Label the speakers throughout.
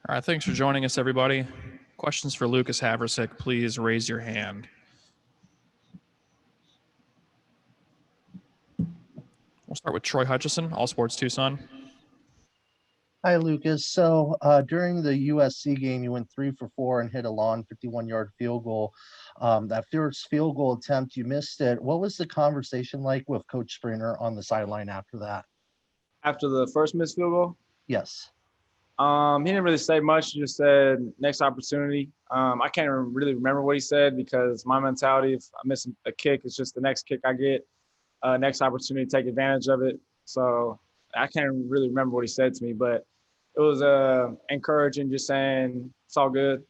Speaker 1: All right, thanks for joining us, everybody. Questions for Lucas Haversick, please raise your hand. We'll start with Troy Hutchison, All Sports Tucson.
Speaker 2: Hi, Lucas. So during the USC game, you went 3 for 4 and hit a long 51-yard field goal. That first field goal attempt, you missed it. What was the conversation like with Coach Springer on the sideline after that?
Speaker 3: After the first missed field goal?
Speaker 2: Yes.
Speaker 3: He didn't really say much. He just said next opportunity. I can't really remember what he said because my mentality, if I miss a kick, it's just the next kick I get, next opportunity to take advantage of it. So I can't really remember what he said to me, but it was encouraging, just saying it's all good.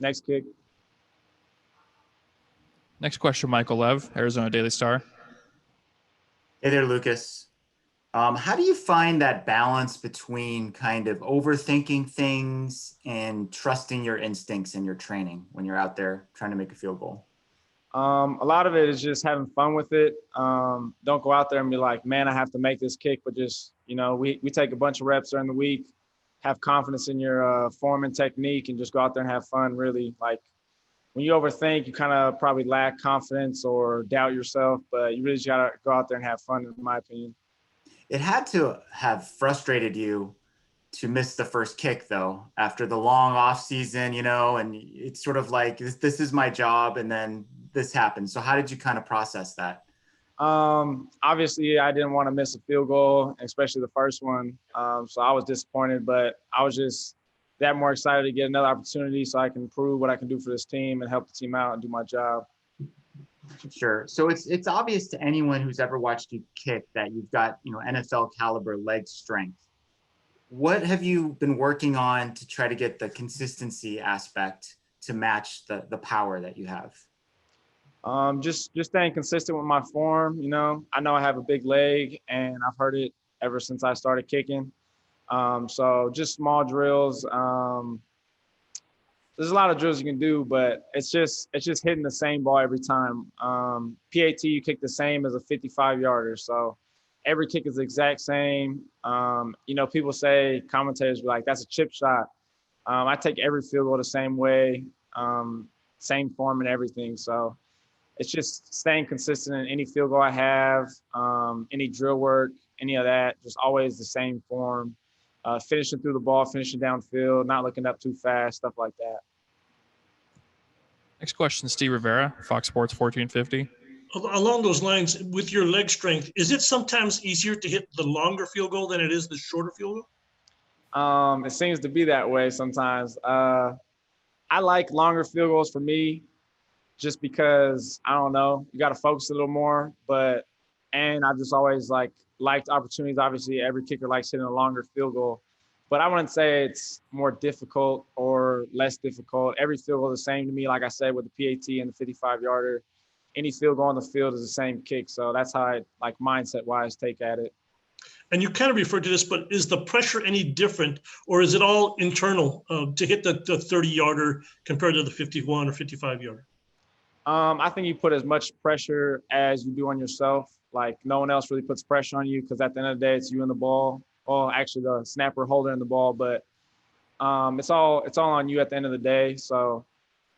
Speaker 3: Next kick.
Speaker 1: Next question, Michael Lev, Arizona Daily Star.
Speaker 4: Hey there, Lucas. How do you find that balance between kind of overthinking things and trusting your instincts in your training when you're out there trying to make a field goal?
Speaker 3: A lot of it is just having fun with it. Don't go out there and be like, man, I have to make this kick, but just, we take a bunch of reps during the week, have confidence in your form and technique, and just go out there and have fun, really. Like, when you overthink, you kind of probably lack confidence or doubt yourself, but you really just got to go out there and have fun, in my opinion.
Speaker 4: It had to have frustrated you to miss the first kick, though, after the long off season, and it's sort of like, this is my job, and then this happened. So how did you kind of process that?
Speaker 3: Obviously, I didn't want to miss a field goal, especially the first one. So I was disappointed, but I was just that more excited to get another opportunity so I can prove what I can do for this team and help the team out and do my job.
Speaker 4: Sure. So it's obvious to anyone who's ever watched you kick that you've got, NFL caliber leg strength. What have you been working on to try to get the consistency aspect to match the power that you have?
Speaker 3: Just staying consistent with my form. I know I have a big leg, and I've heard it ever since I started kicking. So just small drills. There's a lot of drills you can do, but it's just hitting the same ball every time. PAT, you kick the same as a 55-yarder. So every kick is the exact same. People say, commentators be like, that's a chip shot. I take every field goal the same way, same form and everything. So it's just staying consistent in any field goal I have, any drill work, any of that, just always the same form. Finishing through the ball, finishing downfield, not looking up too fast, stuff like that.
Speaker 1: Next question, Steve Rivera, Fox Sports 1450.
Speaker 5: Along those lines, with your leg strength, is it sometimes easier to hit the longer field goal than it is the shorter field goal?
Speaker 3: It seems to be that way sometimes. I like longer field goals for me just because, I don't know, you got to focus a little more. And I just always liked opportunities. Obviously, every kicker likes hitting a longer field goal. But I wouldn't say it's more difficult or less difficult. Every field goal is the same to me, like I said, with the PAT and the 55-yarder. Any field goal on the field is the same kick. So that's how I, mindset-wise, take at it.
Speaker 5: And you kind of referred to this, but is the pressure any different, or is it all internal to hit the 30-yarder compared to the 51 or 55-yarder?
Speaker 3: I think you put as much pressure as you do on yourself. Like, no one else really puts pressure on you because at the end of the day, it's you and the ball. Well, actually, the snapper holding the ball, but it's all on you at the end of the day. So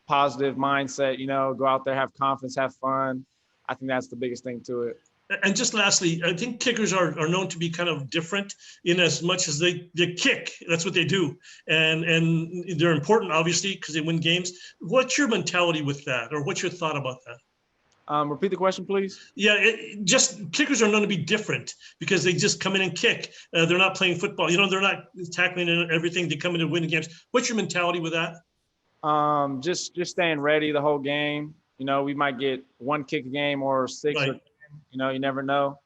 Speaker 3: positive mindset, go out there, have confidence, have fun. I think that's the biggest thing to it.
Speaker 5: And just lastly, I think kickers are known to be kind of different in as much as they kick. That's what they do. And they're important, obviously, because they win games. What's your mentality with that, or what's your thought about that?
Speaker 3: Repeat the question, please.
Speaker 5: Yeah, just kickers are known to be different because they just come in and kick. They're not playing football. They're not tackling and everything. They come in and win games. What's your mentality with that?
Speaker 3: Just staying ready the whole game. We might get one kick a game or 6
Speaker 5: Right.
Speaker 3: or 10. You never know.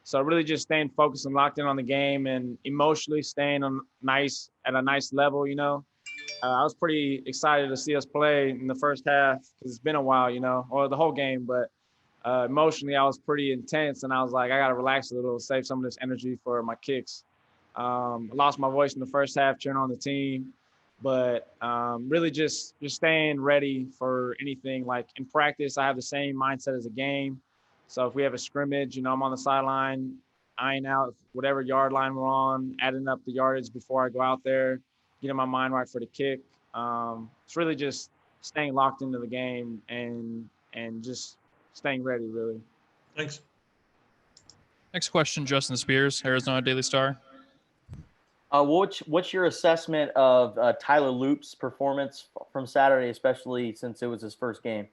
Speaker 3: So really just staying focused and locked in on the game and emotionally staying at a nice level. I was pretty excited to see us play in the first half because it's been a while, or the whole game. But emotionally, I was pretty intense, and I was like, I got to relax a little, save some of this energy for my kicks. I lost my voice in the first half cheering on the team, but really just staying ready for anything. Like in practice, I have the same mindset as a game. So if we have a scrimmage, I'm on the sideline, eyeing out whatever yard line we're on, adding up the yardage before I go out there. getting my mind right for the kick. It's really just staying locked into the game and just staying ready, really.
Speaker 5: Thanks.
Speaker 1: Next question, Justin Spears, Arizona Daily Star.
Speaker 6: What's your assessment of Tyler Loop's performance from Saturday, especially since it was his first game?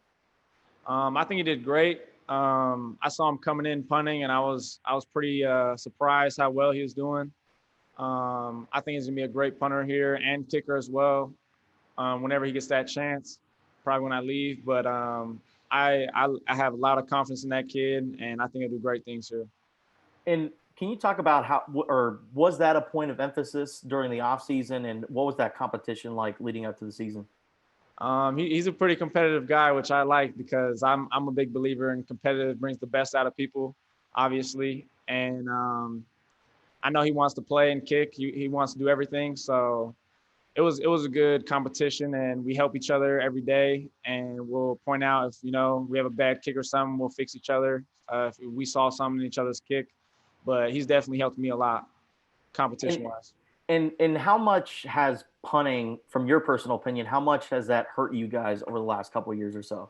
Speaker 3: I think he did great. I saw him coming in punting, and I was pretty surprised how well he was doing. I think he's gonna be a great punter here and kicker as well. Whenever he gets that chance, probably when I leave. But I have a lot of confidence in that kid, and I think he'll do great things here.
Speaker 6: And can you talk about how, or was that a point of emphasis during the offseason, and what was that competition like leading up to the season?
Speaker 3: He's a pretty competitive guy, which I like because I'm a big believer in competitive brings the best out of people, obviously. And I know he wants to play and kick. He wants to do everything. So it was a good competition, and we help each other every day. And we'll point out if we have a bad kick or something, we'll fix each other. If we saw something in each other's kick, but he's definitely helped me a lot, competition-wise.
Speaker 6: And how much has punting, from your personal opinion, how much has that hurt you guys over the last couple of years or so?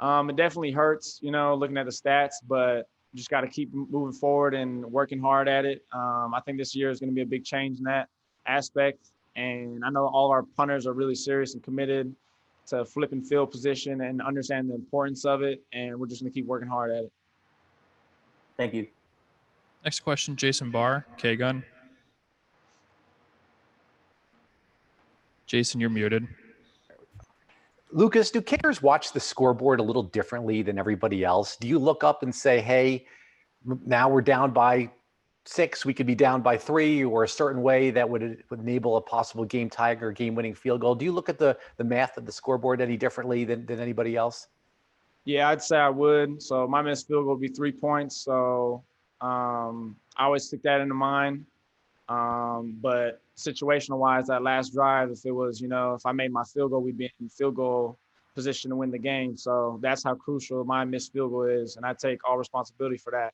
Speaker 3: It definitely hurts, looking at the stats, but you just got to keep moving forward and working hard at it. I think this year is going to be a big change in that aspect. And I know all our punters are really serious and committed to flipping field position and understand the importance of it. And we're just going to keep working hard at it.
Speaker 6: Thank you.
Speaker 1: Next question, Jason Barr, K-Gun. Jason, you're muted.
Speaker 7: Lucas, do kickers watch the scoreboard a little differently than everybody else? Do you look up and say, hey, now we're down by 6, we could be down by 3, or a certain way that would enable a possible game tie or game-winning field goal? Do you look at the math of the scoreboard any differently than anybody else?
Speaker 3: Yeah, I'd say I would. So my missed field goal would be 3 points. So I always stick that into mind. But situational wise, that last drive, if it was, if I made my field goal, we'd be in field goal position to win the game. So that's how crucial my missed field goal is. And I take all responsibility for that.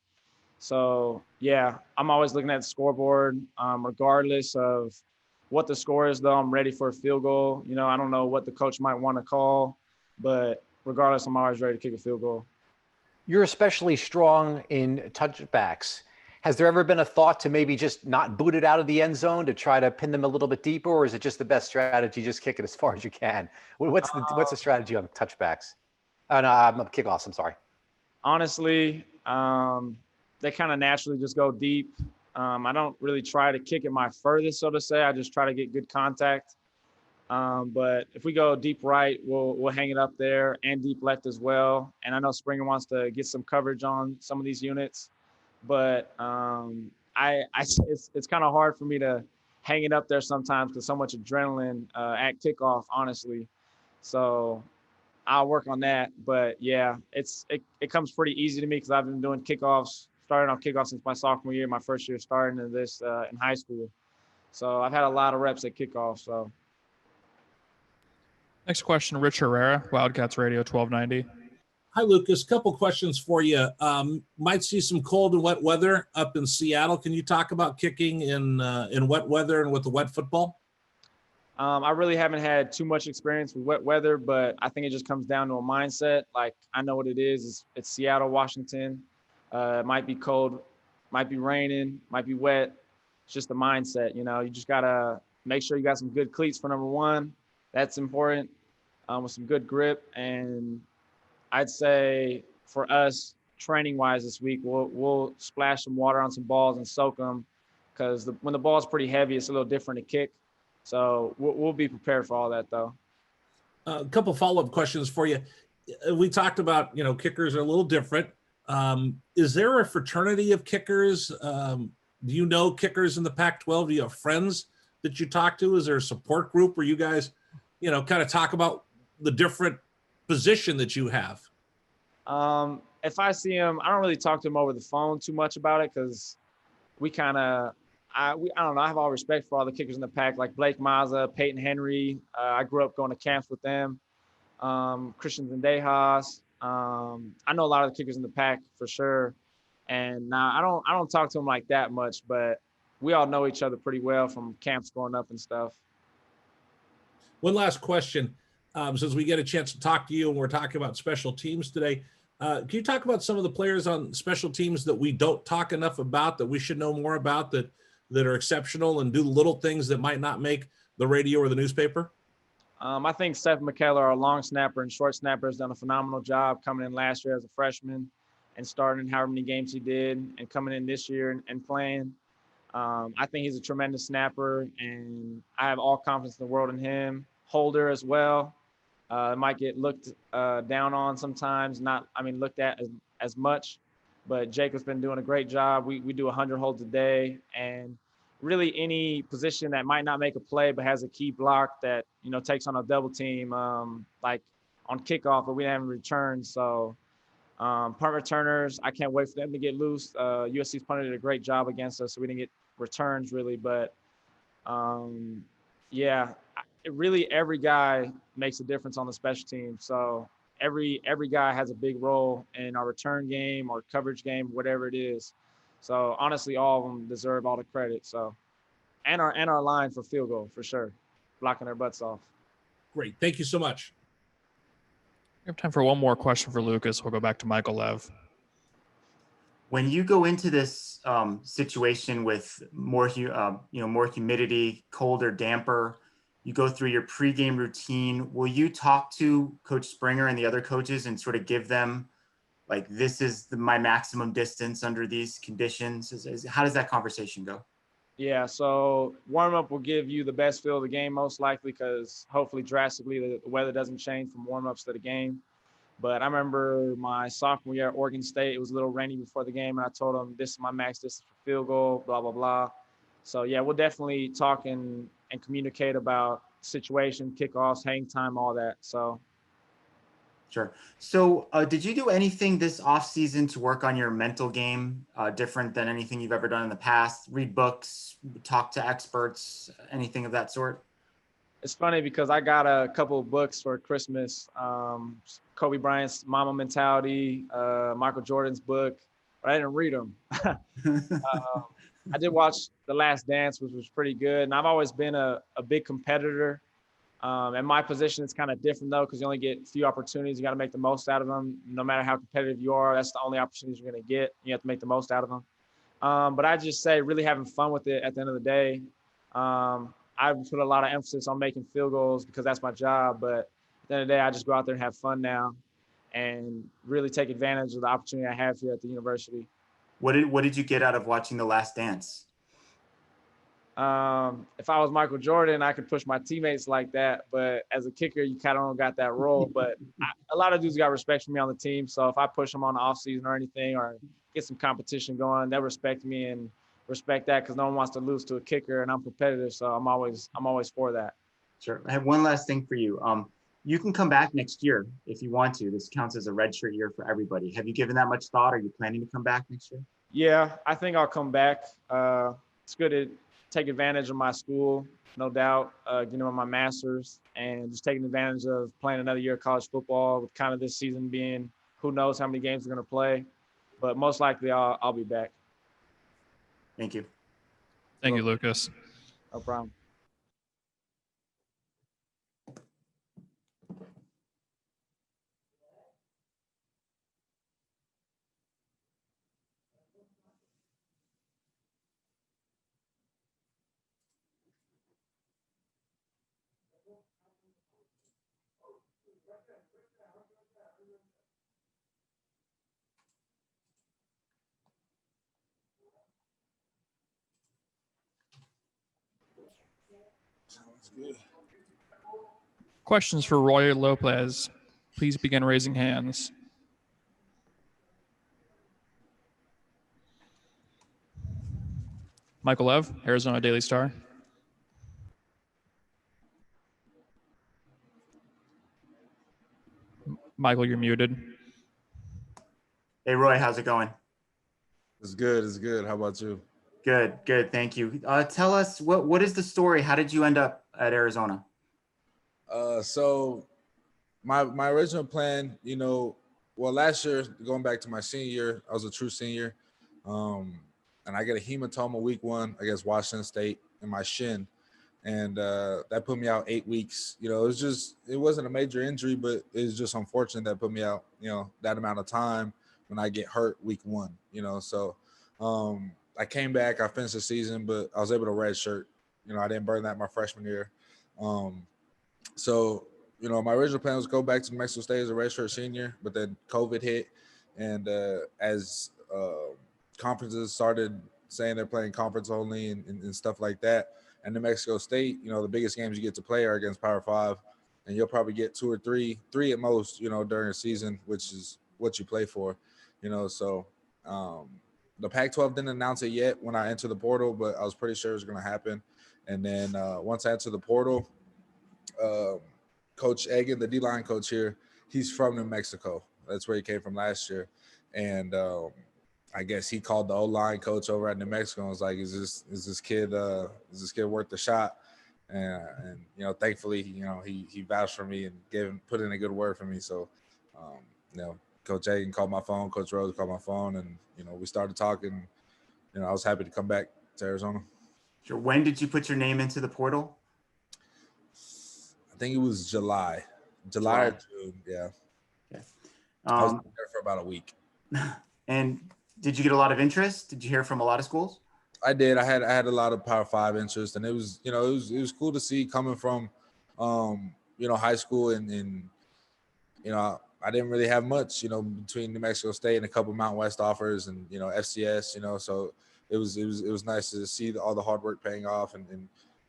Speaker 3: So yeah, I'm always looking at the scoreboard, regardless of what the score is, though. I'm ready for a field goal. I don't know what the coach might want to call, but regardless, I'm always ready to kick a field goal.
Speaker 7: You're especially strong in touchbacks. Has there ever been a thought to maybe just not boot it out of the end zone to try to pin them a little bit deeper, or is it just the best strategy, just kick it as far as you can? What's the strategy on touchbacks? No, kickoffs, I'm sorry.
Speaker 3: Honestly, they kind of naturally just go deep. I don't really try to kick it my furthest, so to say. I just try to get good contact. But if we go deep right, we'll hang it up there, and deep left as well. And I know Springer wants to get some coverage on some of these units. But it's kind of hard for me to hang it up there sometimes because so much adrenaline at kickoff, honestly. So I'll work on that. But yeah, it comes pretty easy to me because I've been doing starting on kickoffs since my sophomore year, my first year starting in this in high school. So I've had a lot of reps at kickoff. So
Speaker 1: Next question, Rich Herrera, Wildcats Radio 1290.
Speaker 8: Hi, Lucas. Couple questions for you. Might see some cold and wet weather up in Seattle. Can you talk about kicking in wet weather and with the wet football?
Speaker 3: I really haven't had too much experience with wet weather, but I think it just comes down to a mindset. Like, I know what it is. It's Seattle, Washington. It might be cold, might be raining, might be wet. It's just a mindset. You just got to make sure you got some good cleats for number one. That's important, with some good grip. And I'd say for us, training-wise this week, we'll splash some water on some balls and soak them because when the ball's pretty heavy, it's a little different to kick. So we'll be prepared for all that, though.
Speaker 8: A couple follow-up questions for you. We talked about, kickers are a little different. Is there a fraternity of kickers? Do you know kickers in the Pac-12? Do you have friends that you talk to? Is there a support group where you guys, kind of talk about the different position that you have?
Speaker 3: If I see him, I don't really talk to him over the phone too much about it because we kind of, I don't know. I have all respect for all the kickers in the pack, like Blake Mazza, Peyton Henry. I grew up going to camps with them. Christian Zendejas. I know a lot of the kickers in the pack for sure. And now I don't talk to them like that much, but we all know each other pretty well from camps growing up and stuff.
Speaker 8: One last question. Since we get a chance to talk to you and we're talking about special teams today, can you talk about some of the players on special teams that we don't talk enough about, that we should know more about, that are exceptional and do little things that might not make the radio or the newspaper?
Speaker 3: I think Seth Mckellar, our long snapper and short snapper, has done a phenomenal job coming in last year as a freshman and starting however many games he did, and coming in this year and playing. I think he's a tremendous snapper, and I have all confidence in the world in him. Holder as well. Might get looked down on sometimes, looked at as much, but Jacob's been doing a great job. We do 100 holds a day, and really any position that might not make a play but has a key block that, takes on a double team, like on kickoff, but we didn't have any returns. So punt returners, I can't wait for them to get loose. USC's punted did a great job against us, so we didn't get returns really, but really every guy makes a difference on the special team. So every guy has a big role in our return game or coverage game, whatever it is. So honestly, all of them deserve all the credit. So, and our line for field goal for sure, blocking their butts off.
Speaker 8: Great. Thank you so much.
Speaker 1: We have time for one more question for Lucas. We'll go back to Michael Lev.
Speaker 4: When you go into this situation with more humidity, colder, damper, you go through your pregame routine. Will you talk to Coach Springer and the other coaches and sort of give them, like, this is my maximum distance under these conditions? How does that conversation go?
Speaker 3: Yeah, so warm-up will give you the best feel of the game most likely, because hopefully drastically the weather doesn't change from warm-ups to the game. But I remember my sophomore year at Oregon State, it was a little rainy before the game, and I told them, this is my max distance for field goal, blah, blah, blah. So, yeah, we'll definitely talk and communicate about situation, kickoffs, hang time, all that. So.
Speaker 4: Sure. So did you do anything this offseason to work on your mental game, different than anything you've ever done in the past? Read books, talk to experts, anything of that sort?
Speaker 3: It's funny because I got a couple of books for Christmas. Kobe Bryant's Mamba Mentality, Michael Jordan's book, but I didn't read them. I did watch The Last Dance, which was pretty good. And I've always been a big competitor. And my position is kind of different, though, because you only get a few opportunities. You got to make the most out of them. No matter how competitive you are, that's the only opportunities you're going to get. You have to make the most out of them. But I just say really having fun with it at the end of the day. I put a lot of emphasis on making field goals because that's my job. But at the end of the day, I just go out there and have fun now and really take advantage of the opportunity I have here at the university.
Speaker 4: What did you get out of watching The Last Dance?
Speaker 3: If I was Michael Jordan, I could push my teammates like that. But as a kicker, you kind of don't got that role. But a lot of dudes got respect for me on the team. So if I push them on the offseason or anything or get some competition going, they'll respect me and respect that because no one wants to lose to a kicker, and I'm competitive. So I'm always for that.
Speaker 4: Sure. I have one last thing for you. You can come back next year if you want to. This counts as a redshirt year for everybody. Have you given that much thought? Are you planning to come back next year?
Speaker 3: Yeah, I think I'll come back. It's good to take advantage of my school, no doubt, my master's, and just taking advantage of playing another year of college football with kind of this season being who knows how many games we're going to play. But most likely I'll be back.
Speaker 4: Thank you.
Speaker 1: Thank you, Lucas.
Speaker 3: No problem.
Speaker 1: Questions for Roy Lopez. Please begin raising hands. Michael Lev, Arizona Daily Star. Michael, you're muted.
Speaker 4: Hey, Roy, how's it going?
Speaker 9: It's good. It's good. How about you?
Speaker 4: Good. Thank you. Tell us, what is the story? How did you end up at Arizona?
Speaker 9: So my original plan, last year, going back to my senior year, I was a true senior. And I get a hematoma week 1 against Washington State in my shin. and that put me out 8 weeks. You know, it wasn't a major injury, but it's just unfortunate that put me out, you know, that amount of time when I get hurt week 1, you know. So I came back, I finished the season, but I was able to redshirt. You know, I didn't burn that my freshman year. So, you know, my original plan was to go back to New Mexico State as a redshirt senior, but then COVID hit. And as conferences started saying they're playing conference only and stuff like that, and New Mexico State, you know, the biggest games you get to play are against Power 5, and you'll probably get 2 or 3 at most, you know, during a season, which is what you play for, you know. So the Pac-12 didn't announce it yet when I entered the portal, but I was pretty sure it was going to happen. And then once I entered the portal, Coach Egan, the D-line coach here, he's from New Mexico. That's where he came from last year. And I guess he called the O-line coach over at New Mexico and was like, is this kid worth the shot? And you know, thankfully, you know, he vouched for me and put in a good word for me. So, you know, Coach Egan called my phone, Coach Rose called my phone, and, you know, we started talking. You know, I was happy to come back to Arizona.
Speaker 4: Sure. When did you put your name into the portal?
Speaker 9: I think it was July or June. Yeah.
Speaker 4: Okay.
Speaker 9: I was there for about a week.
Speaker 4: And did you get a lot of interest? Did you hear from a lot of schools?
Speaker 9: I did. I had a lot of Power 5 interest, and it was, you know, it was cool to see coming from, you know, high school and you know, I didn't really have much, you know, between New Mexico State and a couple Mountain West offers and, you know, FCS, you know, so it was nice to see all the hard work paying off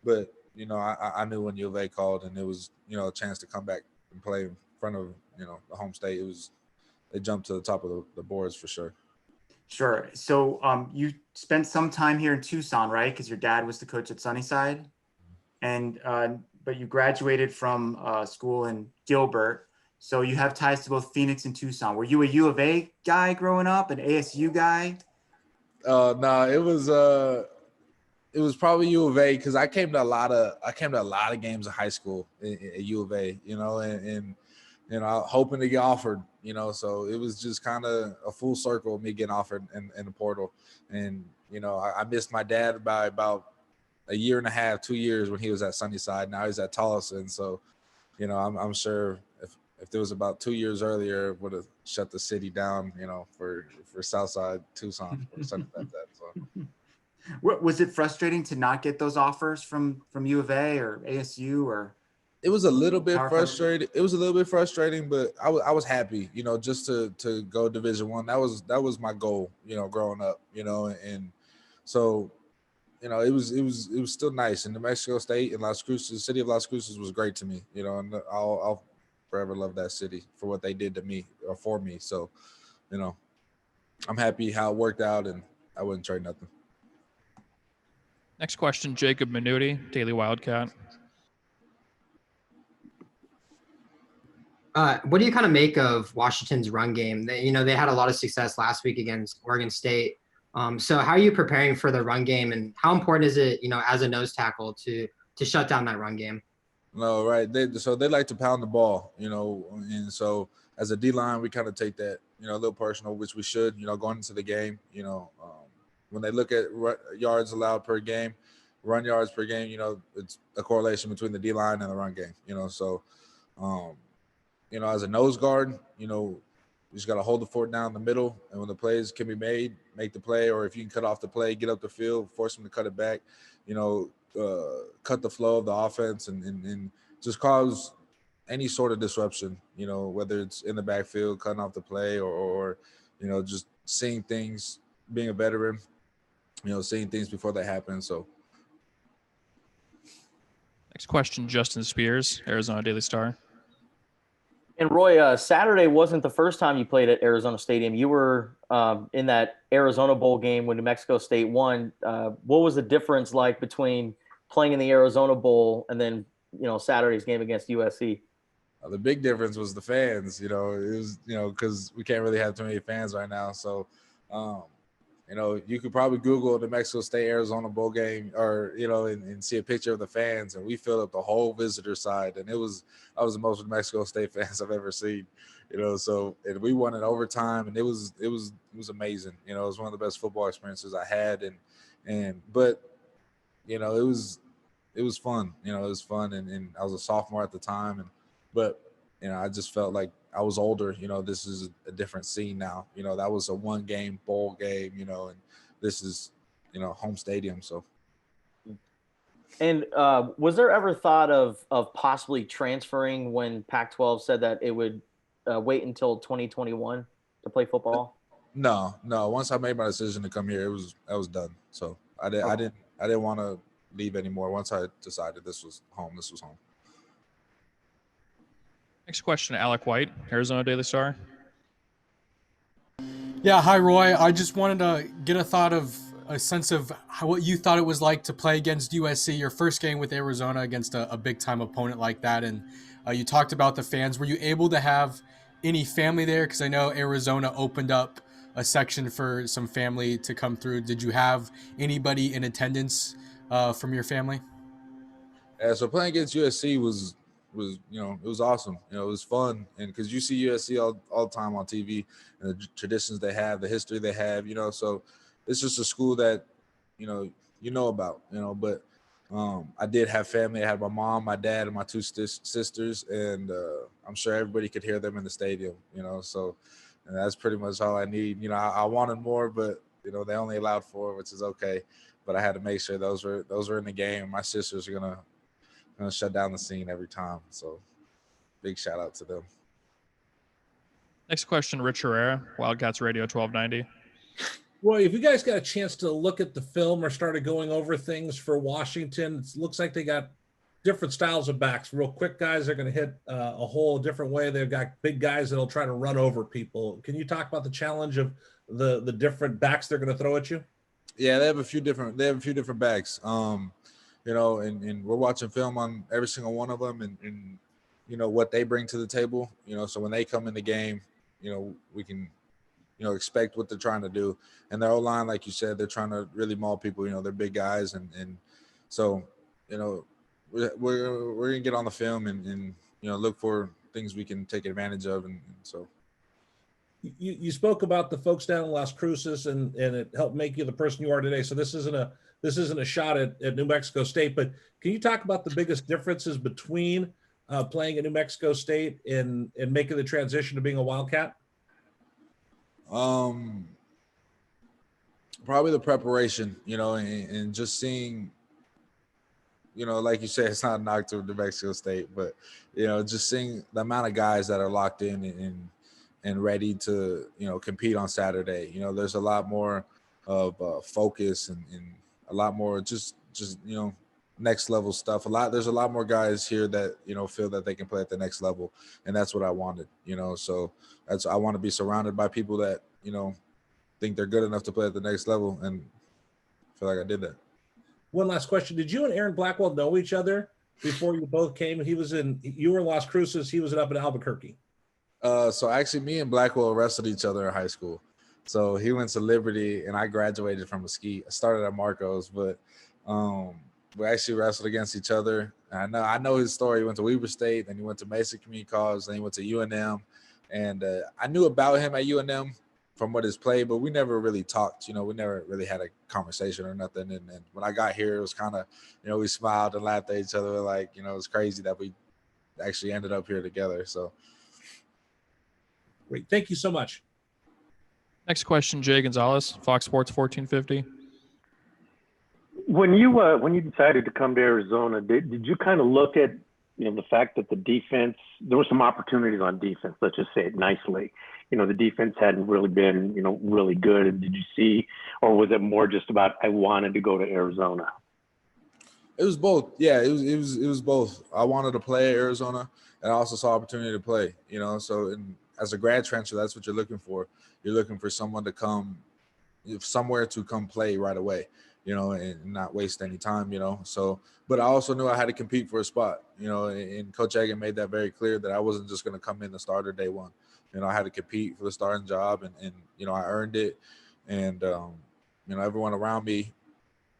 Speaker 9: but, you know, I knew when U of A called and it was, you know, a chance to come back and play in front of, you know, the home state. They jumped to the top of the boards for sure.
Speaker 4: Sure. So you spent some time here in Tucson, right? Because your dad was the coach at Sunnyside, and but you graduated from school in Gilbert. So you have ties to both Phoenix and Tucson. Were you a U of A guy growing up, an ASU guy?
Speaker 9: No, it was probably U of A because I came to a lot of games in high school at U of A, you know, and you know, hoping to get offered, you know, so it was just kind of a full circle of me getting offered in the portal. And, you know, I missed my dad by about a year and a half, 2 years when he was at Sunnyside. Now he's at Tolleson. So, you know, I'm sure if there was about 2 years earlier, it would have shut the city down, you know, for Southside Tucson or something like that. So.
Speaker 4: Was it frustrating to not get those offers from U of A or ASU or?
Speaker 9: It was a little bit frustrating. It was a little bit frustrating, but I was happy, you know, just to go Division I. That was my goal, you know, growing up, you know, and so, you know, it was still nice. And New Mexico State and Las Cruces, the city of Las Cruces was great to me, you know, and I'll forever love that city for what they did to me or for me. So, you know, I'm happy how it worked out, and I wouldn't trade nothing.
Speaker 1: Next question, Jacob Minuti, Daily Wildcat.
Speaker 10: What do you kind of make of Washington's run game? They had a lot of success last week against Oregon State. So how are you preparing for the run game, and how important is it, you know, as a nose tackle to shut down that run game?
Speaker 9: No, right. They like to pound the ball, you know, and so as a D-line, we kind of take that, you know, a little personal, which we should, you know, going into the game, you know, when they look at yards allowed per game, run yards per game, you know, it's a correlation between the D-line and the run game, you know, so, you know, as a nose guard, you know, you just got to hold the fort down in the middle, and when the plays can be made, make the play, or if you can cut off the play, get up the field, force them to cut it back, you know, cut the flow of the offense and just cause any sort of disruption, you know, whether it's in the backfield, cutting off the play or you know, just seeing things, being a veteran, you know, seeing things before they happen. So.
Speaker 1: Next question, Justin Spears, Arizona Daily Star.
Speaker 6: And Roy, Saturday wasn't the first time you played at Arizona Stadium. You were in that Arizona Bowl game when New Mexico State won. What was the difference like between playing in the Arizona Bowl and then, you know, Saturday's game against USC?
Speaker 9: The big difference was the fans. You know, it was, you know, because we can't really have too many fans right now. So, you know, you could probably Google the Mexico State Arizona Bowl game, or, you know, and see a picture of the fans, and we filled up the whole visitor side, and I was the most New Mexico State fans I've ever seen, you know. So, and we won in overtime, and it was amazing. You know, it was one of the best football experiences I had, but you know, it was it was fun. You know, it was fun, and I was a sophomore at the time, but you know, I just felt like I was older. You know, this is a different scene now. You know, that was a 1-game bowl game. You know, and this is, you know, home stadium. So.
Speaker 6: And was there ever thought of possibly transferring when Pac-12 said that it would wait until 2021 to play football?
Speaker 9: No. Once I made my decision to come here, I was done. So I didn't want to leave anymore. Once I decided this was home.
Speaker 1: Next question, Alec White, Arizona Daily Star.
Speaker 11: Yeah, hi Roy. I just wanted to get a sense of what you thought it was like to play against USC, your first game with Arizona against a big time opponent like that. And you talked about the fans. Were you able to have any family there? Because I know Arizona opened up a section for some family to come through. Did you have anybody in attendance from your family?
Speaker 9: Yeah, so playing against USC was you know, it was awesome. You know, it was fun, and because you see USC all the time on TV and the traditions they have, the history they have, you know, so it's just a school that you know about, you know. But I did have family. I had my mom, my dad, and my 2 sisters, and I'm sure everybody could hear them in the stadium, you know. So, and that's pretty much all I need. You know, I wanted more, but you know, they only allowed 4, which is okay. But I had to make sure those were in the game. My sisters are gonna shut down the scene every time. So big shout out to them.
Speaker 1: Next question, Rich Herrera, Wildcats Radio 1290.
Speaker 8: Roy, if you guys got a chance to look at the film or started going over things for Washington, it looks like they got different styles of backs. Real quick guys are going to hit a whole different way. They've got big guys that'll try to run over people. Can you talk about the challenge of the different backs they're going to throw at you?
Speaker 9: Yeah, they have a few different backs. You know, and we're watching film on every single one of them, and you know what they bring to the table. You know, so when they come in the game, you know, we can, you know, expect what they're trying to do. And their O-line, like you said, they're trying to really maul people. You know, they're big guys, and so, you know, we're gonna get on the film and you know, look for things we can take advantage of, and so.
Speaker 8: You spoke about the folks down in Las Cruces, and it helped make you the person you are today. So this isn't a shot at New Mexico State, but can you talk about the biggest differences between playing at New Mexico State and making the transition to being a Wildcat?
Speaker 9: Probably the preparation, you know, and just seeing, you know, like you said, it's not a knock to New Mexico State, but, you know, just seeing the amount of guys that are locked in and ready to, you know, compete on Saturday. You know, there's a lot more of focus and a lot more just, you know, next level stuff. There's a lot more guys here that, you know, feel that they can play at the next level. And that's what I wanted, you know, so I want to be surrounded by people that, you know, think they're good enough to play at the next level. And I feel like I did that.
Speaker 8: One last question. Did you and Aaron Blackwell know each other before you both came? You were in Las Cruces, he was up in Albuquerque.
Speaker 9: So actually me and Blackwell wrestled each other in high school. So he went to Liberty and I graduated from Mesquite. I started at Marcos, but we actually wrestled against each other. I know his story. He went to Weber State, then he went to Mesa Community College, then he went to UNM. And I knew about him at UNM from what his play, but we never really talked. You know, we never really had a conversation or nothing. And when I got here, it was kind of, you know, we smiled and laughed at each other. Like, you know, it was crazy that we actually ended up here together. So.
Speaker 8: Great. Thank you so much.
Speaker 1: Next question, Jay Gonzalez, Fox Sports 1450.
Speaker 12: When you decided to come to Arizona, did you kind of look at, you know, the fact that the defense, there were some opportunities on defense, let's just say it nicely. You know, the defense hadn't really been, you know, really good. Did you see, or was it more just about, I wanted to go to Arizona?
Speaker 9: It was both. Yeah, it was both. I wanted to play at Arizona, and I also saw opportunity to play, you know, so as a grad transfer, that's what you're looking for. You're looking for someone to come somewhere to come play right away, you know, and not waste any time, you know. So, but I also knew I had to compete for a spot, you know, and Coach Hagan made that very clear that I wasn't just going to come in the starter day one. You know, I had to compete for the starting job, and you know, I earned it. And, you know, everyone around me,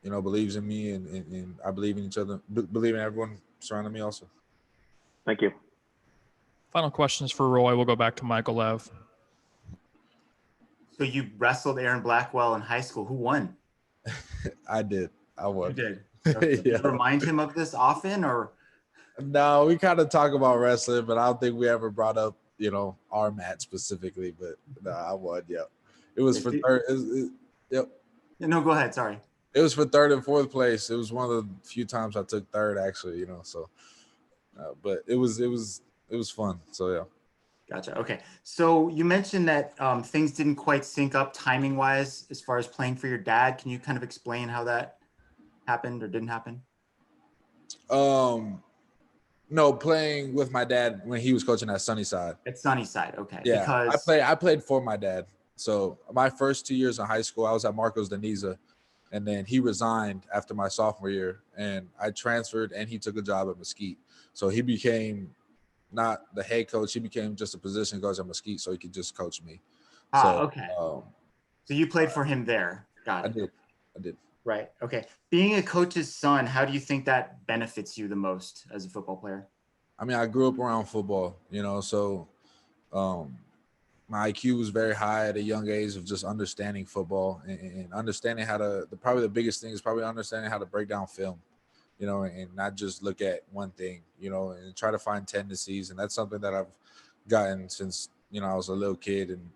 Speaker 9: you know, believes in me, and I believe in each other, believe in everyone surrounding me also.
Speaker 12: Thank you.
Speaker 1: Final questions for Roy. We'll go back to Michael Lev.
Speaker 4: So you wrestled Aaron Blackwell in high school. Who won?
Speaker 9: I did. I won.
Speaker 4: You did. Do you
Speaker 9: Yeah.
Speaker 4: remind him of this often, or?
Speaker 9: No, we kind of talk about wrestling, but I don't think we ever brought up, our match specifically. But no, I won. Yep. It was for third. Yep.
Speaker 4: No, go ahead. Sorry.
Speaker 9: It was for third and fourth place. It was one of the few times I took third, actually. So, but it was fun. So yeah.
Speaker 4: Gotcha. Okay. So you mentioned that things didn't quite sync up timing wise as far as playing for your dad. Can you kind of explain how that happened or didn't happen?
Speaker 9: No, playing with my dad when he was coaching at Sunnyside.
Speaker 4: At Sunnyside. Okay.
Speaker 9: Yeah.
Speaker 4: Because
Speaker 9: I played for my dad. So my first 2 years in high school, I was at Marcos Deniza, and then he resigned after my sophomore year, and I transferred, and he took a job at Mesquite. So he became not the head coach; he became just a position coach at Mesquite, so he could just coach me.
Speaker 4: okay. So you played for him there. Got it.
Speaker 9: I did.
Speaker 4: Right. Okay. Being a coach's son, how do you think that benefits you the most as a football player?
Speaker 9: I mean, I grew up around football, so my IQ was very high at a young age of just understanding football and understanding how to, probably the biggest thing is probably understanding how to break down film, and not just look at one thing, and try to find tendencies. And that's something that I've gotten since, I was a little kid. And,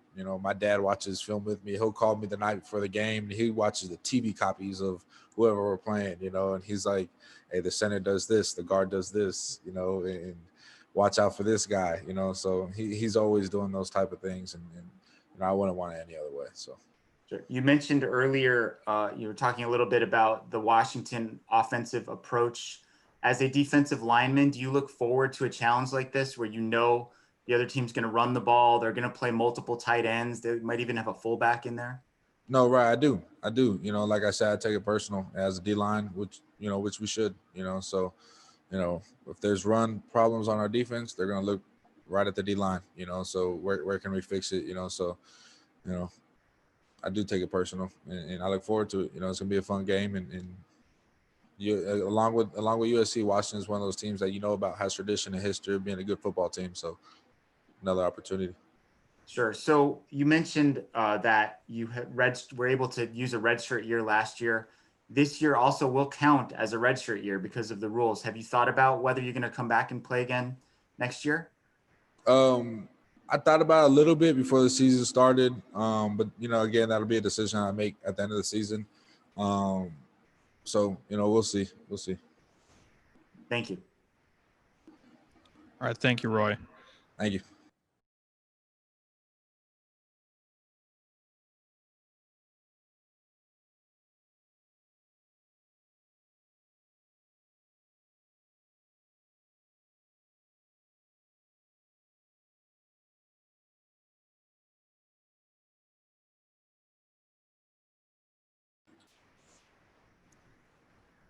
Speaker 9: my dad watches film with me. He'll call me the night before the game, and he watches the TV copies of whoever we're playing, and he's like, hey, the center does this, the guard does this, and watch out for this guy, so he's always doing those type of things. And I wouldn't want it any other way. So.
Speaker 4: Sure. You mentioned earlier, you were talking a little bit about the Washington offensive approach. As a defensive lineman, do you look forward to a challenge like this where the other team's going to run the ball, they're going to play multiple tight ends, they might even have a fullback in there?
Speaker 9: No, right. I do. Like I said, I take it personal as a D-line, which we should, so, if there's run problems on our defense, they're going to look right at the D-line, so where can we fix it? So, I do take it personal, and I look forward to it. It's going to be a fun game. And you, along with USC, Washington is one of those teams that about, has tradition and history of being a good football team. So another opportunity.
Speaker 4: Sure. So you mentioned that you were able to use a redshirt year last year. This year also will count as a redshirt year because of the rules. Have you thought about whether you're going to come back and play again next year?
Speaker 9: I thought about it a little bit before the season started, but again, that'll be a decision I make at the end of the season. So we'll see.
Speaker 4: Thank you.
Speaker 1: All right, thank you, Roy.
Speaker 9: Thank you.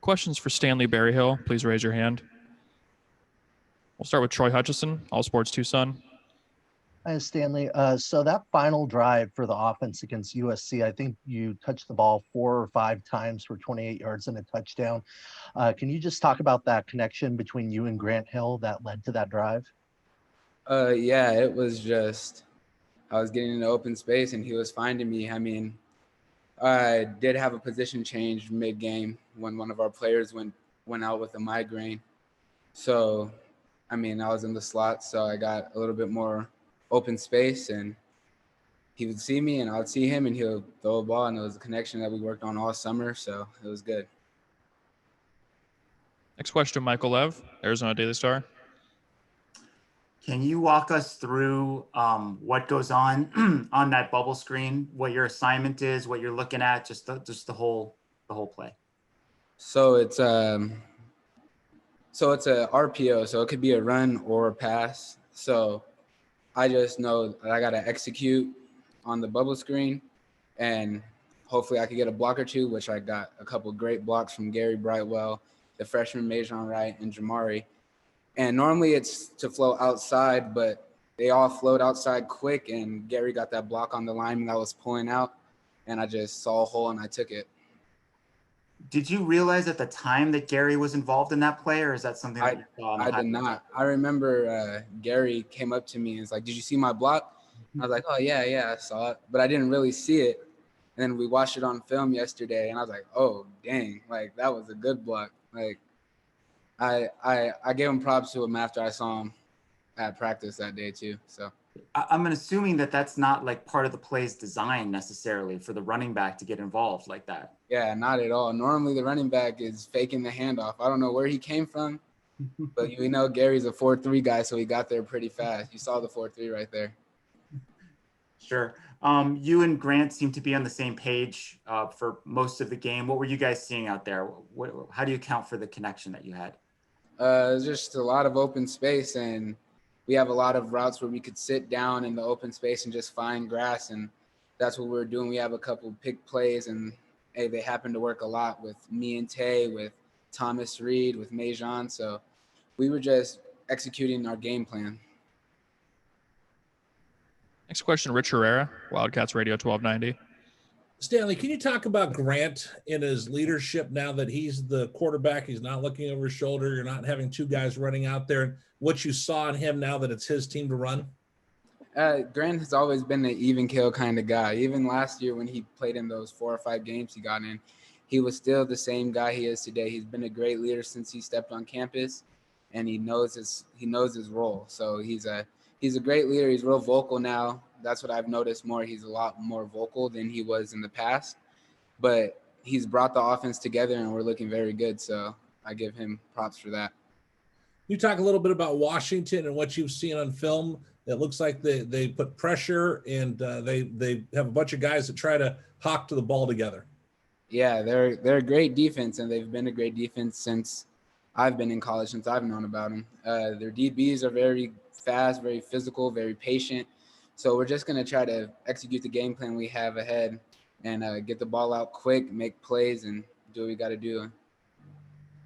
Speaker 1: Questions for Stanley Berryhill, please raise your hand. We'll start with Troy Hutchison, All Sports Tucson.
Speaker 2: Hi, Stanley. So that final drive for the offense against USC, I think you touched the ball 4 or 5 times for 28 yards and a touchdown. Can you just talk about that connection between you and Grant Hill that led to that drive?
Speaker 13: Yeah, it was just, I was getting into open space and he was finding me. I mean, I did have a position change mid-game when one of our players went out with a migraine. So, I mean, I was in the slot, so I got a little bit more open space, and he would see me and I would see him, and he would throw a ball, and it was a connection that we worked on all summer, so it was good.
Speaker 1: Next question, Michael Lev, Arizona Daily Star.
Speaker 4: Can you walk us through what goes on on that bubble screen, what your assignment is, what you're looking at, just the whole play?
Speaker 13: So it's a RPO, so it could be a run or a pass. So I just know that I got to execute on the bubble screen, and hopefully I could get a block or two, which I got a couple of great blocks from Gary Brightwell, the freshman Meijon Wright, and Jamari. And normally it's to flow outside, but they all flowed outside quick, and Gary got that block on the lineman that was pulling out, and I just saw a hole and I took it.
Speaker 4: Did you realize at the time that Gary was involved in that play, or is that something that you saw?
Speaker 13: I did not. I remember Gary came up to me and was like, "Did you see my block?" I was like, "Oh, yeah, I saw it." But I didn't really see it. And then we watched it on film yesterday, and I was like, oh, dang, like that was a good block. Like I gave him props to him after I saw him at practice that day too. So
Speaker 4: I'm assuming that that's not like part of the play's design necessarily for the running back to get involved like that.
Speaker 13: yeah, not at all. Normally the running back is faking the handoff. I don't know where he came from, but you know Gary's a 4-3 guy, so he got there pretty fast. You saw the 4-3 right there.
Speaker 4: Sure. You and Grant seem to be on the same page for most of the game. What were you guys seeing out there? How do you account for the connection that you had?
Speaker 13: Just a lot of open space, and we have a lot of routes where we could sit down in the open space and just find grass, and that's what we're doing. We have a couple pick plays, and hey, they happen to work a lot with me and Tay, with Thomas Reed, with Meijon. So we were just executing our game plan.
Speaker 1: Next question, Rich Herrera, Wildcats Radio 1290.
Speaker 8: Stanley, can you talk about Grant in his leadership now that he's the quarterback? He's not looking over his shoulder. You're not having two guys running out there. What you saw in him now that it's his team to run?
Speaker 13: Grant has always been an even kill kind of guy. Even last year when he played in those 4 or 5 games he got in, he was still the same guy he is today. He's been a great leader since he stepped on campus, and he knows his role. So he's a great leader. He's real vocal now. That's what I've noticed more. He's a lot more vocal than he was in the past, but he's brought the offense together and we're looking very good. So I give him props for that.
Speaker 8: You talk a little bit about Washington and what you've seen on film. It looks like they put pressure and they have a bunch of guys that try to hawk to the ball together.
Speaker 13: Yeah, they're a great defense, and they've been a great defense since I've been in college, since I've known about them. Their DBs are very fast, very physical, very patient. So we're just going to try to execute the game plan we have ahead and get the ball out quick, make plays, and do what we got to do.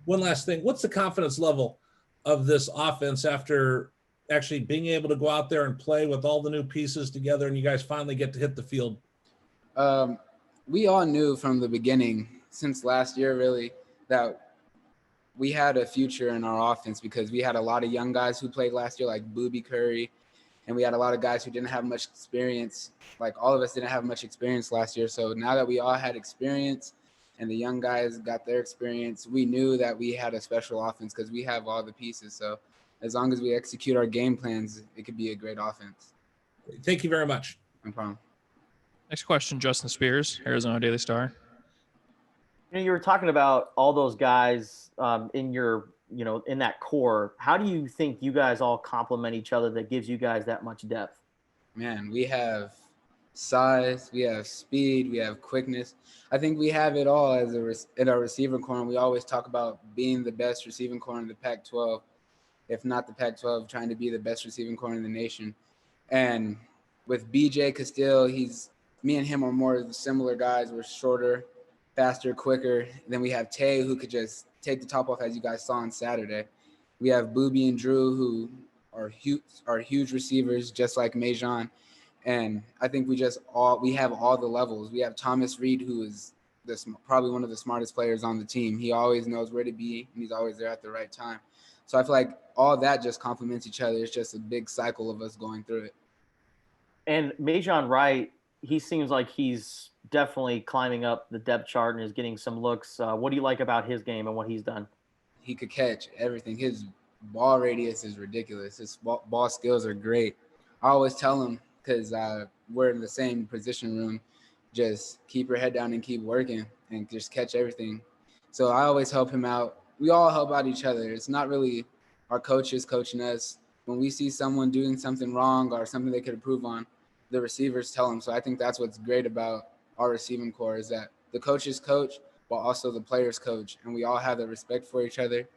Speaker 8: One last thing. What's the confidence level of this offense after actually being able to go out there and play with all the new pieces together and you guys finally get to hit the field?
Speaker 13: We all knew from the beginning, since last year really, that we had a future in our offense because we had a lot of young guys who played last year, like Booby Curry, and we had a lot of guys who didn't have much experience. Like all of us didn't have much experience last year. So now that we all had experience and the young guys got their experience, we knew that we had a special offense because we have all the pieces. So as long as we execute our game plans, it could be a great offense.
Speaker 8: Thank you very much.
Speaker 13: No problem.
Speaker 1: Next question, Justin Spears, Arizona Daily Star.
Speaker 6: You were talking about all those guys in your, in that core. How do you think you guys all complement each other that gives you guys that much depth?
Speaker 13: Man, we have size, we have speed, we have quickness. I think we have it all in our receiver corner. We always talk about being the best receiving corner in the Pac-12, if not the Pac-12, trying to be the best receiving corner in the nation. And with BJ Castile, me and him are more similar guys. We're shorter, faster, quicker. And then we have Tay, who could just take the top off, as you guys saw on Saturday. We have Booby and Drew, who are huge receivers, just like Meijon. And I think we have all the levels. We have Thomas Reed, who is probably one of the smartest players on the team. He always knows where to be, and he's always there at the right time. So I feel like all that just complements each other. It's just a big cycle of us going through it.
Speaker 6: And Meijon Wright, he seems like he's definitely climbing up the depth chart and is getting some looks. What do you like about his game and what he's done?
Speaker 13: He could catch everything. His ball radius is ridiculous. His ball skills are great. I always tell him, because we're in the same position room, just keep your head down and keep working and just catch everything. So I always help him out. We all help out each other. It's not really our coaches coaching us. When we see someone doing something wrong or something they could improve on, the receivers tell them. So I think that's what's great about our receiving core is that the coaches coach, but also the players coach. And we all have the respect for each other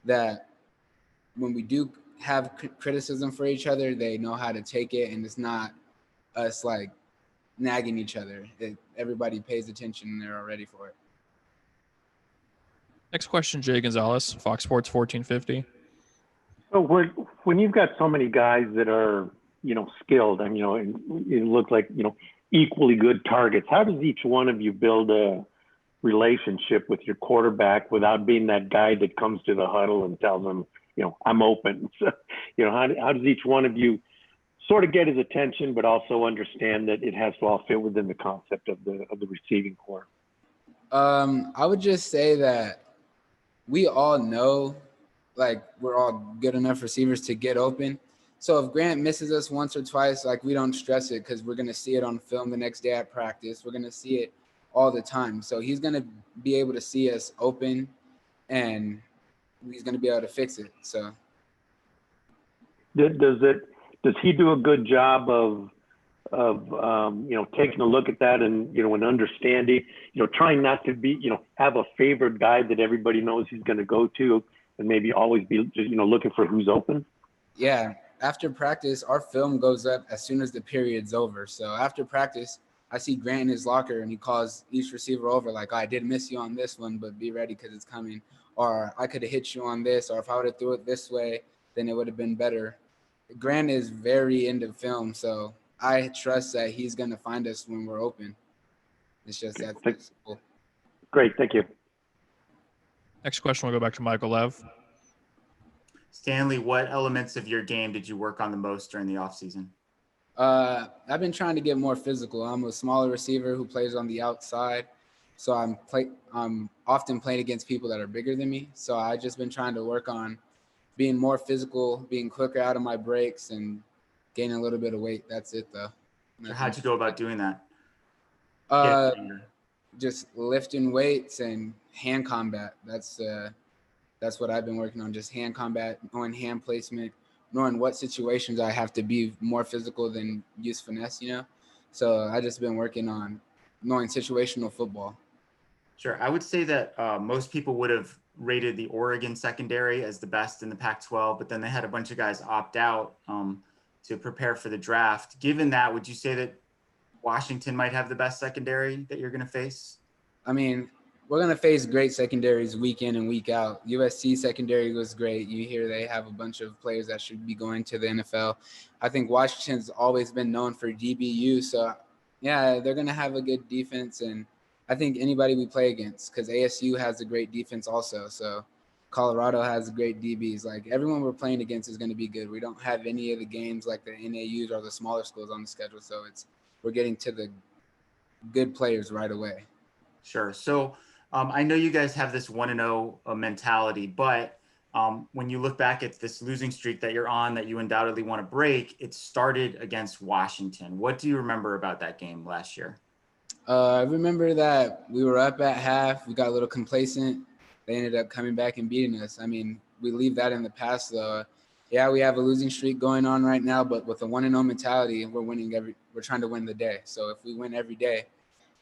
Speaker 13: that when we do have criticism for each other, they know how to take it. And it's not us like nagging each other. Everybody pays attention and they're all ready for it.
Speaker 1: Next question, Jay Gonzalez, Fox Sports 1450.
Speaker 12: So when you've got so many guys that are, skilled and, it looks like, equally good targets, how does each one of you build a relationship with your quarterback without being that guy that comes to the huddle and tells them, I'm open? So, how does each one of you sort of get his attention, but also understand that it has to all fit within the concept of the receiving core?
Speaker 13: I would just say that we all know, like, we're all good enough receivers to get open. So if Grant misses us once or twice, like, we don't stress it because we're going to see it on film the next day at practice. We're going to see it all the time. So he's going to be able to see us open, and he's going to be able to fix it. So
Speaker 12: does he do a good job of taking a look at that and and understanding, trying not to be, have a favored guy that everybody knows he's going to go to, and maybe always be just, looking for who's open?
Speaker 13: Yeah, after practice, our film goes up as soon as the period's over. So after practice, I see Grant in his locker, and he calls each receiver over, like, I did miss you on this one, but be ready because it's coming. Or I could have hit you on this, or if I would have threw it this way, then it would have been better. Grant is very into film, so I trust that he's going to find us when we're open. It's just that simple.
Speaker 12: Great, thank you.
Speaker 1: Next question will go back to Michael Lev.
Speaker 4: Stanley, what elements of your game did you work on the most during the offseason?
Speaker 13: I've been trying to get more physical. I'm a smaller receiver who plays on the outside, so I'm often playing against people that are bigger than me. So I've just been trying to work on being more physical, being quicker out of my breaks, and gaining a little bit of weight. That's it, though.
Speaker 4: How'd you go about doing that?
Speaker 13: Just lifting weights and hand combat. That's what I've been working on, just hand combat, knowing hand placement, knowing what situations I have to be more physical than use finesse, So I just been working on knowing situational football.
Speaker 4: Sure. I would say that most people would have rated the Oregon secondary as the best in the Pac-12, but then they had a bunch of guys opt out to prepare for the draft. Given that, would you say that Washington might have the best secondary that you're going to face?
Speaker 13: I mean, we're going to face great secondaries week in and week out. USC secondary was great. You hear they have a bunch of players that should be going to the NFL. I think Washington's always been known for DBU. So, yeah, they're going to have a good defense. And I think anybody we play against, because ASU has a great defense also. So Colorado has great DBs. Like, everyone we're playing against is going to be good. We don't have any of the games like the NAUs or the smaller schools on the schedule. So we're getting to the good players right away.
Speaker 4: Sure. So I know you guys have this 1-0 mentality, but when you look back at this losing streak that you're on, that you undoubtedly want to break, it started against Washington. What do you remember about that game last year?
Speaker 13: I remember that we were up at half. We got a little complacent. They ended up coming back and beating us. I mean, we leave that in the past, though. Yeah, we have a losing streak going on right now, but with a 1-0 mentality, we're trying to win the day. So if we win every day,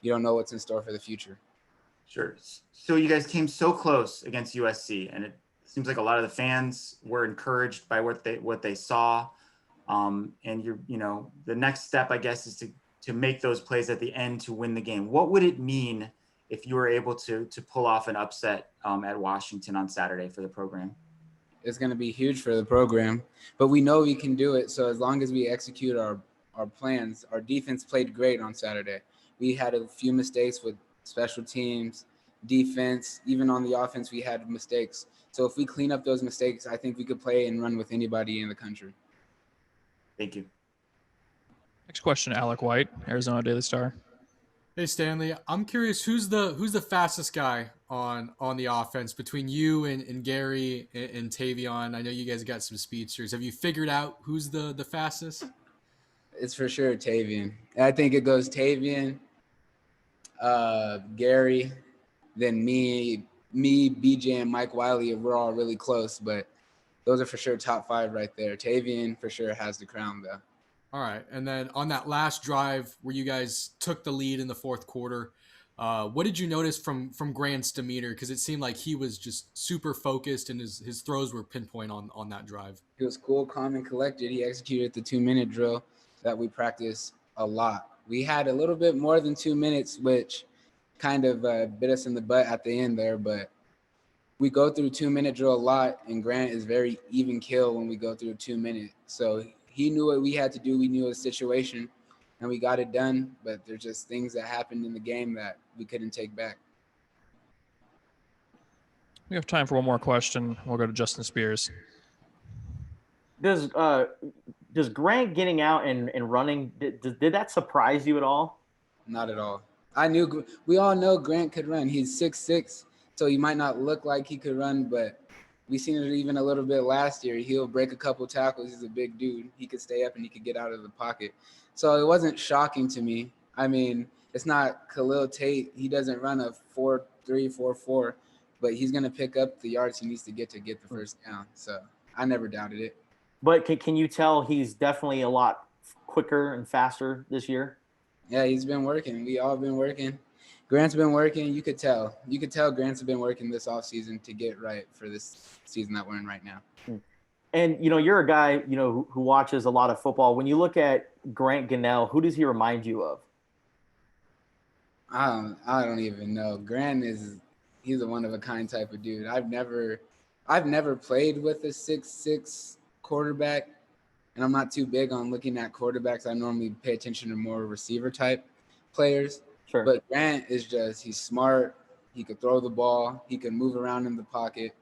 Speaker 13: you don't know what's in store for the future.
Speaker 4: Sure. So you guys came so close against USC, and it seems like a lot of the fans were encouraged by what they saw. And the next step, I guess, is to make those plays at the end to win the game. What would it mean if you were able to pull off an upset at Washington on Saturday for the program?
Speaker 13: It's going to be huge for the program, but we know we can do it. So as long as we execute our plans, our defense played great on Saturday. We had a few mistakes with special teams, defense, even on the offense, we had mistakes. So if we clean up those mistakes, I think we could play and run with anybody in the country.
Speaker 4: Thank you.
Speaker 1: Next question, Alec White, Arizona Daily Star.
Speaker 11: Hey Stanley, I'm curious who's the fastest guy on the offense between you and Gary and Tavion. I know you guys got some speedsters. Have you figured out who's the fastest?
Speaker 13: It's for sure Tavion. I think it goes Tavion, Gary, then me, BJ, and Mike Wiley. We're all really close, but those are for sure top 5 right there. Tavion for sure has the crown, though.
Speaker 11: All right, and then on that last drive where you guys took the lead in the fourth quarter, what did you notice from Grant's demeanor? Because it seemed like he was just super focused and his throws were pinpoint on that drive.
Speaker 13: He was cool, calm, and collected. He executed the 2-minute drill that we practice a lot. We had a little bit more than 2 minutes, which kind of bit us in the butt at the end there, but we go through 2-minute drill a lot, and Grant is very even kill when we go through a 2-minute. So he knew what we had to do. We knew the situation, and we got it done, but there's just things that happened in the game that we couldn't take back.
Speaker 1: We have time for one more question. We'll go to Justin Spears.
Speaker 6: Does Does Grant getting out and running, did that surprise you at all?
Speaker 13: Not at all. We all know Grant could run. He's 6'6", so he might not look like he could run, but we seen it even a little bit last year. He'll break a couple tackles. He's a big dude. He could stay up and he could get out of the pocket. So it wasn't shocking to me. I mean, it's not Khalil Tate. He doesn't run a 4.3, 4.4, but he's going to pick up the yards he needs to get the first down. So I never doubted it.
Speaker 6: But can you tell he's definitely a lot quicker and faster this year?
Speaker 13: Yeah, he's been working. We all been working. Grant's been working. You could tell Grant's been working this offseason to get right for this season that we're in right now.
Speaker 6: And, you're a guy, who watches a lot of football. When you look at Grant Gunnell, who does he remind you of?
Speaker 13: I don't even know. Grant he's a one-of-a-kind type of dude. I've never played with a 6'6" quarterback, and I'm not too big on looking at quarterbacks. I normally pay attention to more receiver type players.
Speaker 6: Sure.
Speaker 13: But Grant he's smart. He could throw the ball. He can move around in the pocket,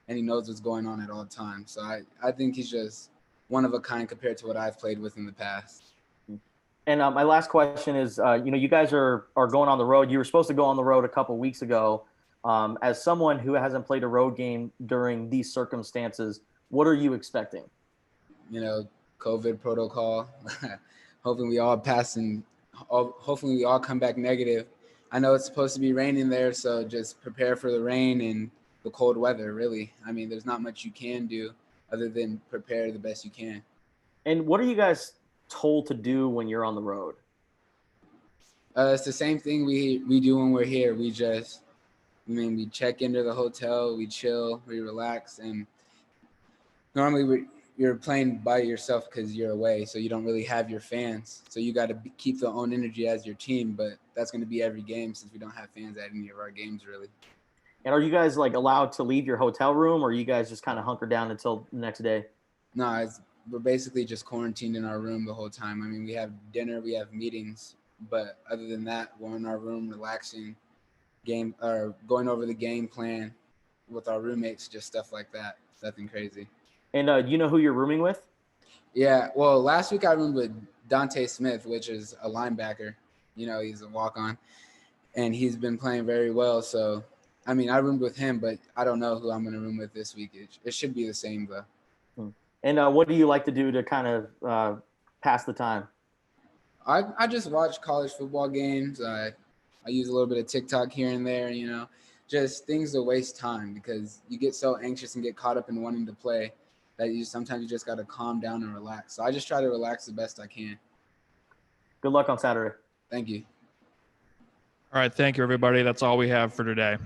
Speaker 13: and he knows what's going on at all times. So I think he's just one of a kind compared to what I've played with in the past.
Speaker 6: And my last question is, you guys are going on the road. You were supposed to go on the road a couple weeks ago. As someone who hasn't played a road game during these circumstances, what are you expecting?
Speaker 13: COVID protocol. Hoping we all pass and hopefully we all come back negative. I know it's supposed to be raining there, so just prepare for the rain and the cold weather, really. I mean, there's not much you can do other than prepare the best you can.
Speaker 6: And what are you guys told to do when you're on the road?
Speaker 13: It's the same thing we do when we're here. We check into the hotel, we chill, we relax, and normally you're playing by yourself because you're away, so you don't really have your fans. So you got to keep the own energy as your team, but that's going to be every game since we don't have fans at any of our games, really.
Speaker 6: And are you guys allowed to leave your hotel room, or are you guys just kind of hunker down until the next day?
Speaker 13: No, we're basically just quarantined in our room the whole time. I mean, we have dinner, we have meetings, but other than that, we're in our room relaxing, going over the game plan with our roommates, just stuff like that. Nothing crazy.
Speaker 6: And you know who you're rooming with?
Speaker 13: Yeah, well, last week I roomed with Dante Smith, which is a linebacker. He's a walk-on, and he's been playing very well. So, I mean, I roomed with him, but I don't know who I'm going to room with this week. It should be the same, though.
Speaker 6: And what do you like to do to kind of pass the time?
Speaker 13: I just watch college football games. I use a little bit of TikTok here and there, just things to waste time because you get so anxious and get caught up in wanting to play that sometimes you just got to calm down and relax. So I just try to relax the best I can.
Speaker 6: Good luck on Saturday.
Speaker 13: Thank you.
Speaker 1: All right. Thank you, everybody. That's all we have for today.